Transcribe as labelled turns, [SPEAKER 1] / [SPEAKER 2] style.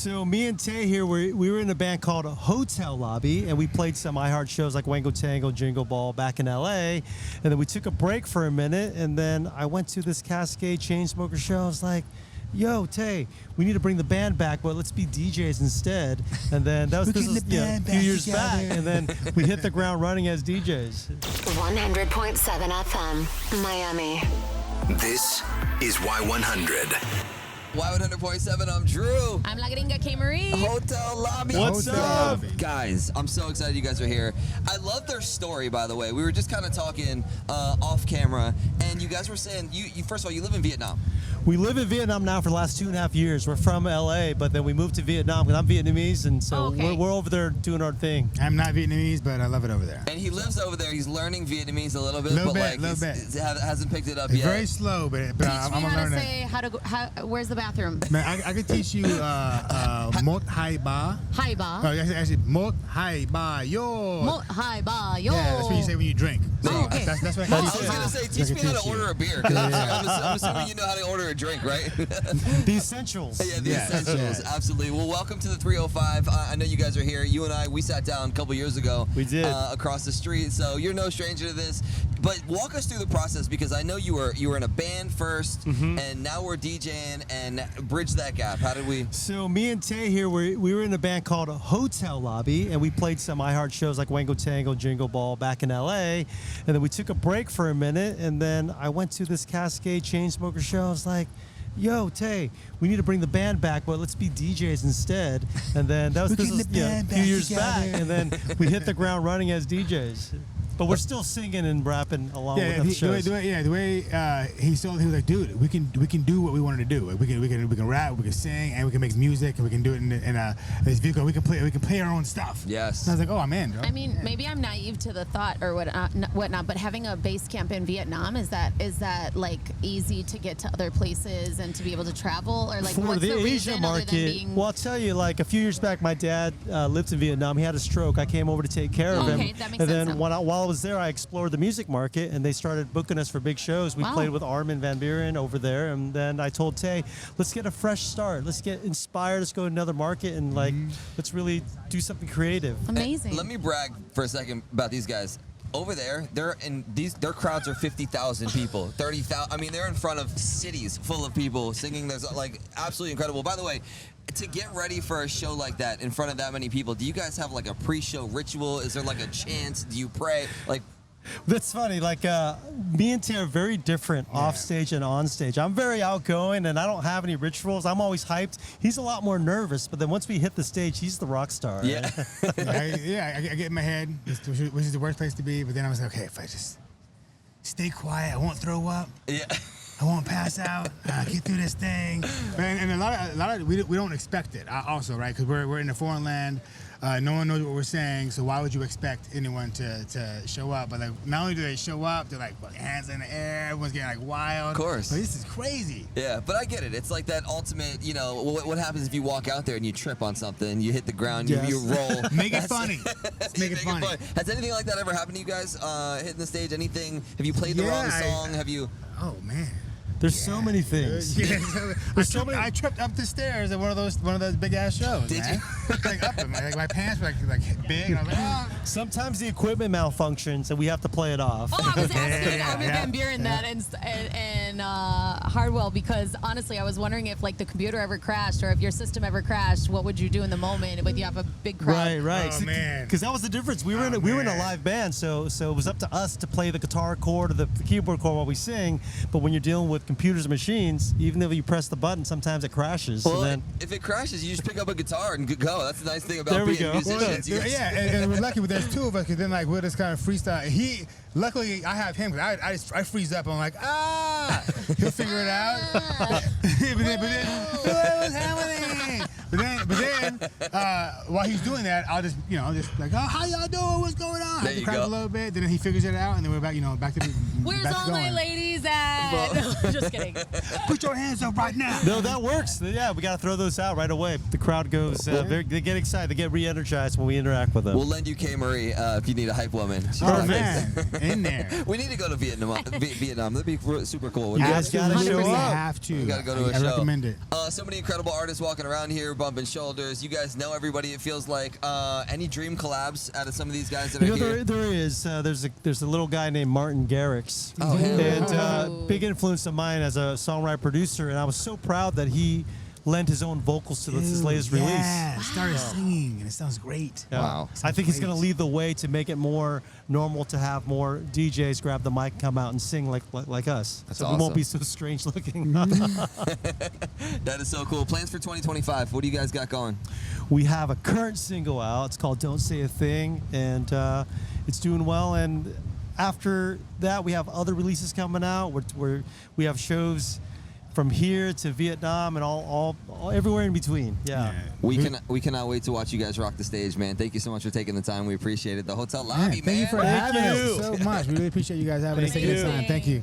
[SPEAKER 1] So me and Tay here, we were in a band called Hotel Lobby, and we played some iHeart shows like Wango Tango, Jingle Ball back in LA. And then we took a break for a minute, and then I went to this Cascade Chainsmoker show. I was like, yo, Tay, we need to bring the band back, but let's be DJs instead. And then this was a few years back, and then we hit the ground running as DJs.
[SPEAKER 2] 100.7 FM, Miami.
[SPEAKER 3] This is Y100.
[SPEAKER 4] Y100.7, I'm Drew.
[SPEAKER 5] I'm La Gringa K. Marie.
[SPEAKER 4] Hotel Lobby.
[SPEAKER 1] What's up?
[SPEAKER 4] Guys, I'm so excited you guys are here. I love their story, by the way. We were just kind of talking off camera, and you guys were saying, you first of all, you live in Vietnam.
[SPEAKER 1] We live in Vietnam now for the last 2.5 years. We're from LA, but then we moved to Vietnam because I'm Vietnamese, and so we're over there doing our thing.
[SPEAKER 6] I'm not Vietnamese, but I love it over there.
[SPEAKER 4] And he lives over there. He's learning Vietnamese a little bit, hasn't picked it up
[SPEAKER 6] It's
[SPEAKER 4] yet.
[SPEAKER 6] very slow, but
[SPEAKER 5] Teach
[SPEAKER 6] I'm
[SPEAKER 5] me
[SPEAKER 6] gonna
[SPEAKER 5] how
[SPEAKER 6] learn
[SPEAKER 5] to
[SPEAKER 6] it.
[SPEAKER 5] say where's the bathroom?
[SPEAKER 6] Man, I could teach you Mot Hai Ba.
[SPEAKER 5] Hai ba.
[SPEAKER 6] Oh, actually, Mot Hai Ba Yo.
[SPEAKER 5] Mot hai ba yo.
[SPEAKER 6] Yeah, that's what you say when you drink.
[SPEAKER 5] Oh, okay.
[SPEAKER 6] That's what
[SPEAKER 4] I
[SPEAKER 6] I
[SPEAKER 4] was going to say, teach me how to order a beer, because I'm assuming you know how to order a drink, right?
[SPEAKER 1] The essentials.
[SPEAKER 4] Yeah, the essentials, absolutely. Well, welcome to the 305. I know you guys are here. You and I, we sat down a couple years ago.
[SPEAKER 1] We did.
[SPEAKER 4] Across the street, so you're no stranger to this. But walk us through the process, because I know you were in a band first, and now we're DJing, and bridge that gap. How did we?
[SPEAKER 1] So me and Tay here, we were in a band called Hotel Lobby, and we played some iHeart shows like Wango Tango, Jingle Ball back in LA. And then we took a break for a minute, and then I went to this Cascade Chainsmoker show. I was like, yo, Tay, we need to bring the band back, but let's be DJs instead. And then this was a few years back, and then we hit the ground running as DJs. But we're still singing and rapping along with the shows.
[SPEAKER 6] The way he was like, dude, we can do what we wanted to do. Like, we can rap, we can sing, and we can make music, and we can do it in this vehicle. We can play our own stuff.
[SPEAKER 4] Yes.
[SPEAKER 6] And I was like, oh, I'm in. Bro.
[SPEAKER 5] I mean, maybe I'm naive to the thought or whatnot, but having a base camp in Vietnam, is that like easy to get to other places and to be able to travel, or like
[SPEAKER 1] For
[SPEAKER 5] what's
[SPEAKER 1] the
[SPEAKER 5] the
[SPEAKER 1] Asia
[SPEAKER 5] reason other
[SPEAKER 1] market,
[SPEAKER 5] than being?
[SPEAKER 1] well, I'll tell you, like a few years back, my dad lived in Vietnam. He had a stroke. I came over to take care of him.
[SPEAKER 5] Okay, that makes
[SPEAKER 1] and
[SPEAKER 5] sense
[SPEAKER 1] then
[SPEAKER 5] now.
[SPEAKER 1] while I was there, I explored the music market, and they started booking us for big shows. We
[SPEAKER 5] Wow.
[SPEAKER 1] played with Armin van Buuren over there, and then I told Tay, let's get a fresh start. Let's get inspired. Let's go to another market, and like, let's really do something creative.
[SPEAKER 5] Amazing.
[SPEAKER 4] Let me brag for a second about these guys. Over there, their crowds are 50,000 people, 30,000. I mean, they're in front of cities full of people singing. There's like absolutely incredible. By the way, to get ready for a show like that in front of that many people, do you guys have like a pre-show ritual? Is there like a chant? Do you pray? Like,
[SPEAKER 1] That's funny. Like, me and Tay are very different off stage and on stage. I'm very outgoing, and I don't have any rituals. I'm always hyped. He's a lot more nervous, but then once we hit the stage, he's the rock star.
[SPEAKER 4] yeah.
[SPEAKER 6] I get in my head, which is the worst place to be. But then I was like, okay, if I just stay quiet, I won't throw up.
[SPEAKER 4] Yeah.
[SPEAKER 6] I won't pass out. Get through this thing. And a lot of we don't expect it. Also, right? Because we're in a foreign land. No one knows what we're saying. So why would you expect anyone to show up? But like, not only do they show up, they're like putting hands in the air. Everyone's getting like wild.
[SPEAKER 4] Of course.
[SPEAKER 6] Like, this is crazy.
[SPEAKER 4] Yeah, but I get it. It's like that ultimate, you know, what happens if you walk out there and you trip on something, you hit the ground,
[SPEAKER 1] Yes.
[SPEAKER 4] you roll.
[SPEAKER 6] Make it funny. Make it funny.
[SPEAKER 4] Has anything like that ever happened to you guys hitting the stage? Anything? Have you played the wrong song? Have you?
[SPEAKER 6] Oh man.
[SPEAKER 1] There's so many things.
[SPEAKER 6] Yeah.
[SPEAKER 1] I
[SPEAKER 6] I tripped up the stairs at one of those big ass shows.
[SPEAKER 4] Did
[SPEAKER 6] man. Like up them. Like my pants were like big. And I was like, oh.
[SPEAKER 1] Sometimes the equipment malfunctions, and we have to play it off.
[SPEAKER 5] Oh, I was asking Armin van Buuren that and Hardwell, because honestly, I was wondering if like the computer ever crashed or if your system ever crashed, what would you do in the moment when you have a big crowd?
[SPEAKER 1] Right.
[SPEAKER 6] Oh, man.
[SPEAKER 1] Because that was the difference. We were in a live band, so it was up to us to play the guitar chord or the keyboard chord while we sing. But when you're dealing with computers and machines, even if you press the button, sometimes it crashes.
[SPEAKER 4] Well,
[SPEAKER 1] and then,
[SPEAKER 4] if it crashes, you just pick up a guitar and go. That's the nice thing about
[SPEAKER 1] There we
[SPEAKER 4] being
[SPEAKER 1] go.
[SPEAKER 4] musicians.
[SPEAKER 6] Well, and we're lucky, but there's two of us, because then like we'll just kind of freestyle. Luckily, I have him, because I freeze up. I'm like, he'll figure it out. but then what's happening? But then on, while he's doing that, I'll just, just like, oh, how y'all doing? What's going on?
[SPEAKER 4] There
[SPEAKER 6] Have to
[SPEAKER 4] you
[SPEAKER 6] crack
[SPEAKER 4] go.
[SPEAKER 6] a little bit. Then he figures it out, and then we're back, back to
[SPEAKER 5] Where's
[SPEAKER 6] back to
[SPEAKER 5] all my
[SPEAKER 6] going.
[SPEAKER 5] ladies at? No, just kidding.
[SPEAKER 6] Put your hands up right now.
[SPEAKER 1] No, that works. Yeah, we got to throw those out right away. The crowd goes, they get excited. They get re-energized when we interact with them.
[SPEAKER 4] We'll lend you K. Marie if you need a hype woman. She's
[SPEAKER 6] Oh,
[SPEAKER 4] perfect.
[SPEAKER 6] man. In there.
[SPEAKER 4] We need to go to Vietnam. Vietnam. That'd be super cool.
[SPEAKER 1] You guys gotta show
[SPEAKER 6] 100%
[SPEAKER 1] up.
[SPEAKER 6] have to.
[SPEAKER 4] You gotta go to a
[SPEAKER 6] I
[SPEAKER 4] show.
[SPEAKER 6] recommend it.
[SPEAKER 4] So many incredible artists walking around here, bumping shoulders. You guys know everybody. It feels like any dream collabs out of some of these guys that are here.
[SPEAKER 1] There is. There's a little guy named Martin Garrix.
[SPEAKER 4] Oh, hell yeah.
[SPEAKER 1] And big influence of mine as a songwriter producer, and I was so proud that he lent his own vocals to his latest release.
[SPEAKER 6] Yeah, started singing, and it sounds great.
[SPEAKER 1] Yeah.
[SPEAKER 4] Wow.
[SPEAKER 1] I think he's going to
[SPEAKER 6] Great.
[SPEAKER 1] lead the way to make it more normal to have more DJs grab the mic, come out and sing like us.
[SPEAKER 4] That's
[SPEAKER 1] so we
[SPEAKER 4] awesome.
[SPEAKER 1] won't be so strange looking.
[SPEAKER 4] That is so cool. Plans for 2025. What do you guys got going?
[SPEAKER 1] We have a current single out. It's called Don't Say a Thing, and it's doing well. And after that, we have other releases coming out. We have shows from here to Vietnam and all everywhere in between. Yeah.
[SPEAKER 4] We cannot wait to watch you guys rock the stage, man. Thank you so much for taking the time. We appreciate it. The hotel lobby,
[SPEAKER 6] Thank you for having
[SPEAKER 1] you.
[SPEAKER 6] us so much. We really appreciate you guys having us,
[SPEAKER 1] Thank
[SPEAKER 6] taking the
[SPEAKER 1] you.
[SPEAKER 6] time. Thank you.